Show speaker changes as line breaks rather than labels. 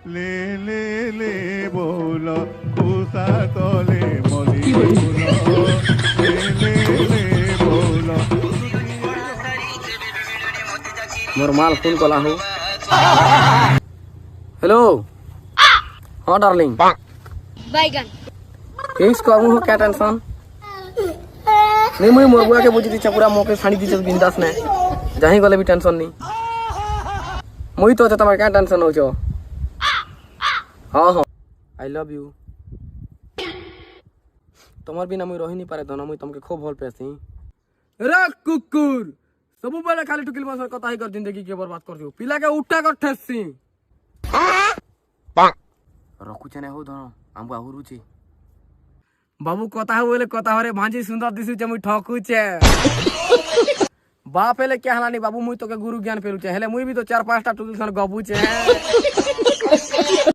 ले ले ले बोलो कुसा तले मली बोलो ले ले ले बोलो
मोर माल फोन कला हो। हेलो हाँ डार्लिंग
बैगन
किंग्स करू हो क्या टेंशन नहीं मुई मोर बुआ के बुझी दी पूरा मोके फाड़ी दी बिंदास ने जहीं गले भी टेंशन नहीं मुई तो तुम्हारे क्या टेंशन हो छो। हाँ हाँ आई लव यू तुम्हार बिना मुई रही नहीं पारे तो ना मुई तुमके खूब भल पेसी रे कुकुर सब बेले खाली टुकिल मासर कथा ही कर जिंदगी के बर्बाद कर दियो पिला के उठा कर ठेसी रखु छने हो धनो आंबा हुरुची बाबू कथा हो बोले कथा हरे भांजी सुंदर दिसु छे मुई ठकु छे बाप हेले क्या हलानी बाबू मुई तो के गुरु ज्ञान पेलु छे हेले मुई भी तो 4-5टा टुकिल सन गबु छे।